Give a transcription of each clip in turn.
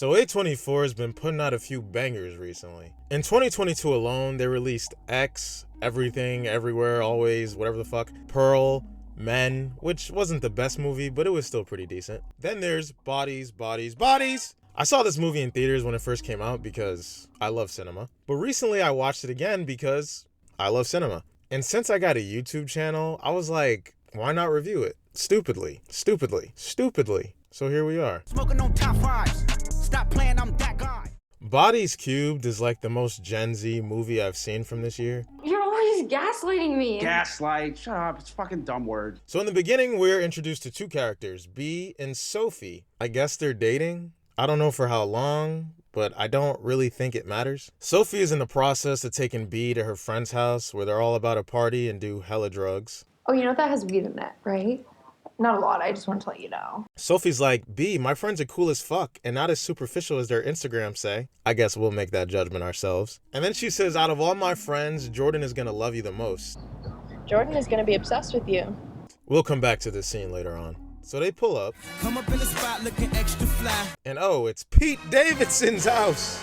So A24 has been putting out a few bangers recently. In 2022 alone, they released X, Everything, Everywhere, Always, whatever the fuck, Pearl, Men, which wasn't the best movie, but it was still pretty decent. Then there's Bodies, Bodies, Bodies! I saw this movie in theaters when it first came out because I love cinema. But recently I watched it again because I love cinema. And since I got a YouTube channel, I was like, why not review it? Stupidly. So here we are. Smoking on top fives. Stop playing, I'm that guy. Bodies Cubed is like the most Gen Z movie I've seen from this year. You're always gaslighting me. Gaslight, shut up, it's a fucking dumb word. So in the beginning, we're introduced to two characters, B and Sophie. I guess they're dating. I don't know for how long, but I don't really think it matters. Sophie is in the process of taking B to her friend's house where they're all about a party and do hella drugs. Oh, you know that has weed in it, right? Not a lot, I just want to let you know. Sophie's like, B, my friends are cool as fuck and not as superficial as their Instagrams say. I guess we'll make that judgment ourselves. And then she says, out of all my friends, Jordan is gonna love you the most. Jordan is gonna be obsessed with you. We'll come back to this scene later on. So they pull up. Come up in the spot looking extra fly. And oh, it's Pete Davidson's house.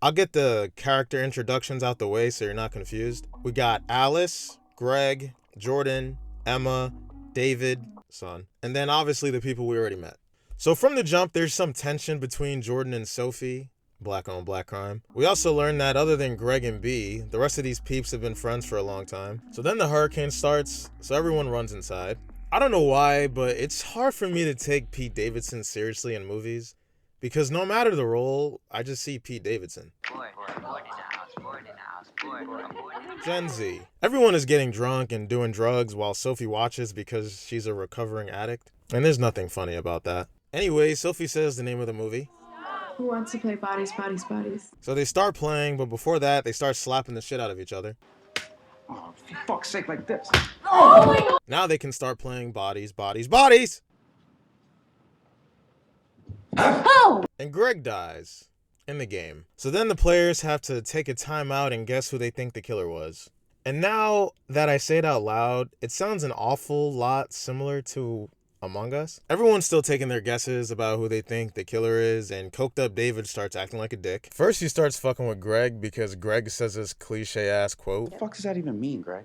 I'll get the character introductions out the way so you're not confused. We got Alice, Greg, Jordan, Emma, David, son, and then obviously the people we already met. So from the jump, there's some tension between Jordan and Sophie. Black on black crime. We also learned that other than Greg and B, the rest of these peeps have been friends for a long time. So then the hurricane starts, so everyone runs inside. I don't know why, but it's hard for me to take Pete Davidson seriously in movies because no matter the role, I just see Pete Davidson. Gen Z. Everyone is getting drunk and doing drugs while Sophie watches because she's a recovering addict. And there's nothing funny about that. Anyway, Sophie says the name of the movie. Who wants to play Bodies, Bodies, Bodies? So they start playing, but before that, they start slapping the shit out of each other. Oh, for fuck's sake, like this. Oh my god! Now they can start playing Bodies, Bodies, Bodies! Oh! And Greg dies in the game. So then the players have to take a time out and guess who they think the killer was. And now that I say it out loud, it sounds an awful lot similar to Among Us. Everyone's still taking their guesses about who they think the killer is, and coked up David starts acting like a dick. First he starts fucking with Greg because Greg says this cliche ass quote. What the fuck does that even mean, Greg?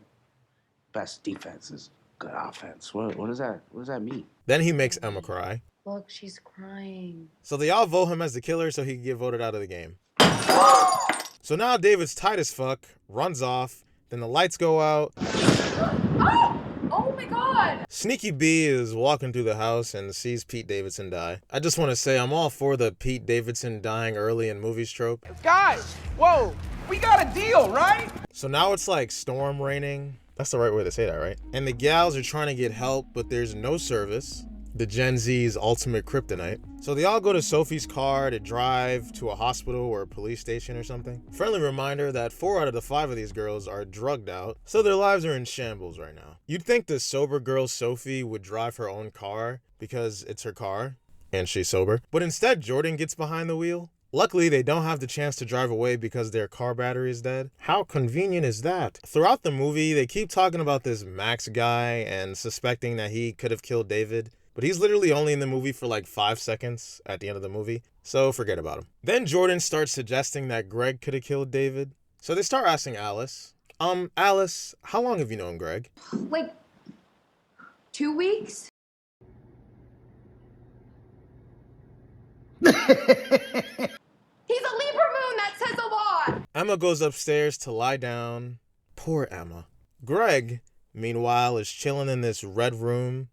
Best defense is good offense. What does that mean? Then he makes Emma cry. Look, she's crying. So they all vote him as the killer so he can get voted out of the game. So now David's tight as fuck, runs off, then the lights go out. Oh my god! Sneaky B is walking through the house and sees Pete Davidson die. I just want to say I'm all for the Pete Davidson dying early in movies trope. Guys, whoa, we got a deal, right? So now it's like storm raining. That's the right way to say that, right? And the gals are trying to get help, but there's no service. The Gen Z's ultimate kryptonite. So they all go to Sophie's car to drive to a hospital or a police station or something. Friendly reminder that 4 out of the 5 of these girls are drugged out, so their lives are in shambles right now. You'd think the sober girl Sophie would drive her own car because it's her car and she's sober, but instead Jordan gets behind the wheel. Luckily, they don't have the chance to drive away because their car battery is dead. How convenient is that? Throughout the movie, they keep talking about this Max guy and suspecting that he could have killed David. But he's literally only in the movie for like 5 seconds at the end of the movie, so forget about him. Then Jordan starts suggesting that Greg could have killed David. So they start asking Alice, Alice, how long have you known Greg? Like 2 weeks? He's a Libra moon, that says a lot! Emma goes upstairs to lie down. Poor Emma. Greg, meanwhile, is chilling in this red room.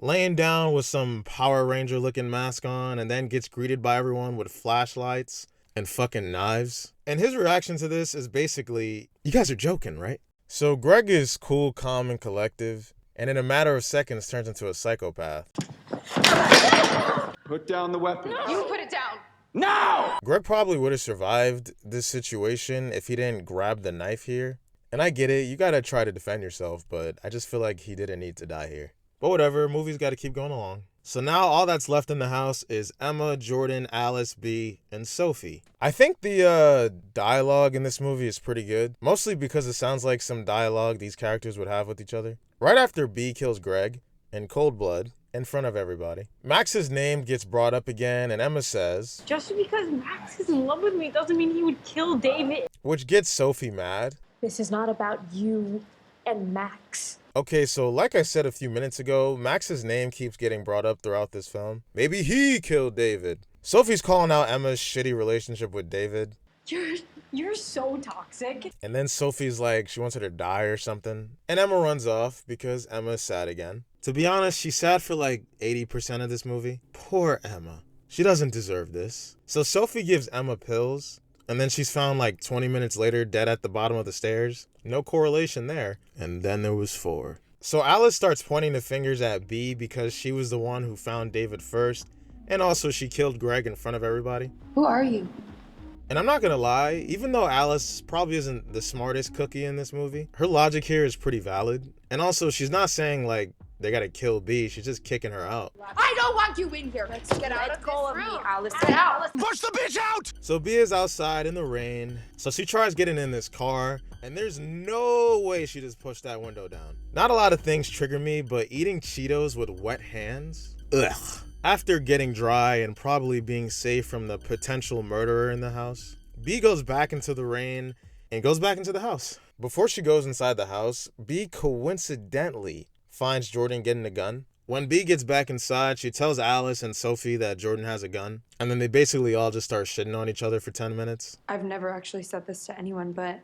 Laying down with some Power Ranger looking mask on, and then gets greeted by everyone with flashlights and fucking knives. And his reaction to this is basically, you guys are joking, right? So Greg is cool, calm, and collective, and in a matter of seconds turns into a psychopath. Put down the weapon. You put it down! No! Greg probably would have survived this situation if he didn't grab the knife here. And I get it, you gotta try to defend yourself, but I just feel like he didn't need to die here. But whatever, movie's gotta keep going along. So now all that's left in the house is Emma, Jordan, Alice, B, and Sophie. I think the dialogue in this movie is pretty good, mostly because it sounds like some dialogue these characters would have with each other. Right after B kills Greg, in cold blood, in front of everybody. Max's name gets brought up again, and Emma says, Just because Max is in love with me doesn't mean he would kill David. which gets Sophie mad. This is not about you and Max. Okay, so like I said a few minutes ago, Max's name keeps getting brought up throughout this film. Maybe he killed David. Sophie's calling out Emma's shitty relationship with David. You're so toxic. And then Sophie's like, she wants her to die or something. And Emma runs off because Emma's sad again. To be honest, she's sad for like 80% of this movie. Poor Emma. She doesn't deserve this. So Sophie gives Emma pills, and then she's found like 20 minutes later dead at the bottom of the stairs. No correlation there. And then there was 4. So Alice starts pointing the fingers at B because she was the one who found David first, and also she killed Greg in front of everybody. Who are you? And I'm not gonna lie, even though Alice probably isn't the smartest cookie in this movie, her logic here is pretty valid. And also, she's not saying like they gotta kill B, she's just kicking her out. I don't want you in here. Let's get out of this room. Alice, get out. Push the bitch out! So B is outside in the rain, so she tries getting in this car, and there's no way she just pushed that window down. Not a lot of things trigger me, but eating Cheetos with wet hands? Ugh. After getting dry and probably being safe from the potential murderer in the house, B goes back into the rain and goes back into the house. Before she goes inside the house, B coincidentally finds Jordan getting a gun. When B gets back inside, she tells Alice and Sophie that Jordan has a gun, and then they basically all just start shitting on each other for 10 minutes. I've never actually said this to anyone, but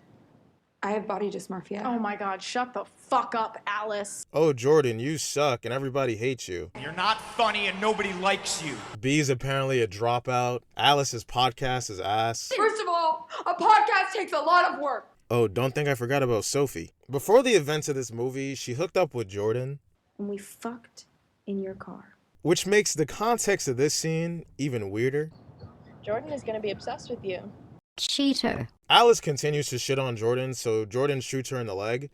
I have body dysmorphia. Oh my god, shut the fuck up, Alice. Oh, Jordan, you suck and everybody hates you. You're not funny and nobody likes you. B's apparently a dropout. Alice's podcast is ass. First of all, a podcast takes a lot of work. Oh, don't think I forgot about Sophie. Before the events of this movie, she hooked up with Jordan, And we fucked in your car. which makes the context of this scene even weirder. Jordan is gonna be obsessed with you. Cheater. Alice continues to shit on Jordan, so Jordan shoots her in the leg.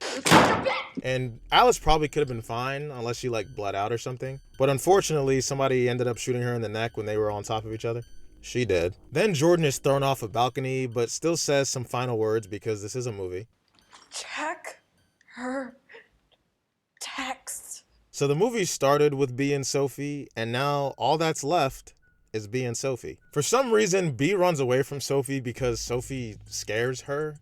And Alice probably could have been fine unless she like bled out or something. But unfortunately, somebody ended up shooting her in the neck when they were on top of each other. She did. Then Jordan is thrown off a balcony, but still says some final words because this is a movie. Check her text. So the movie started with B and Sophie, and now all that's left is B and Sophie. For some reason, B runs away from Sophie because Sophie scares her.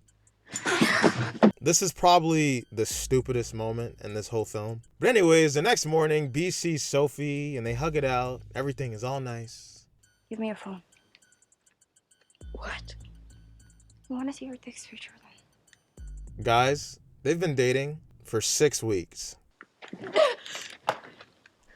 This is probably the stupidest moment in this whole film. But anyways, the next morning, B sees Sophie and they hug it out. Everything is all nice. Give me your phone. What? I want to see your text future then. Guys, they've been dating for 6 weeks.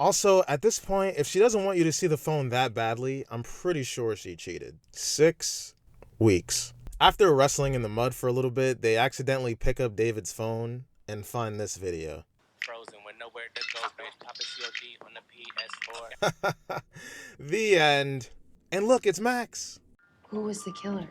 Also, at this point, if she doesn't want you to see the phone that badly, I'm pretty sure she cheated. 6 weeks. After wrestling in the mud for a little bit, they accidentally pick up David's phone and find this video. Frozen with nowhere to go, bitch. Papa COD on the PS4. The end. And look, it's Max. Who was the killer?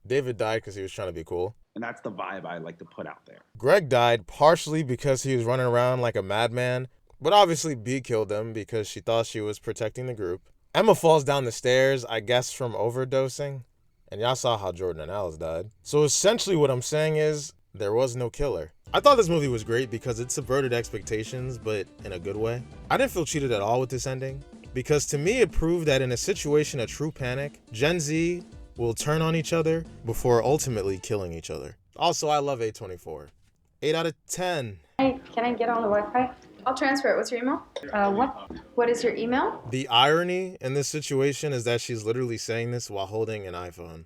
David died because he was trying to be cool. And that's the vibe I like to put out there. Greg died partially because he was running around like a madman, but obviously B killed him because she thought she was protecting the group. Emma falls down the stairs, I guess from overdosing, and y'all saw how Jordan and Alice died. So essentially what I'm saying is, there was no killer. I thought this movie was great because it subverted expectations, but in a good way. I didn't feel cheated at all with this ending, because to me it proved that in a situation of true panic, Gen Z will turn on each other before ultimately killing each other. Also, I love A24. 8 out of 10. Hey, can I get on the Wi-Fi? I'll transfer it. What's your email? What is your email? The irony in this situation is that she's literally saying this while holding an iPhone.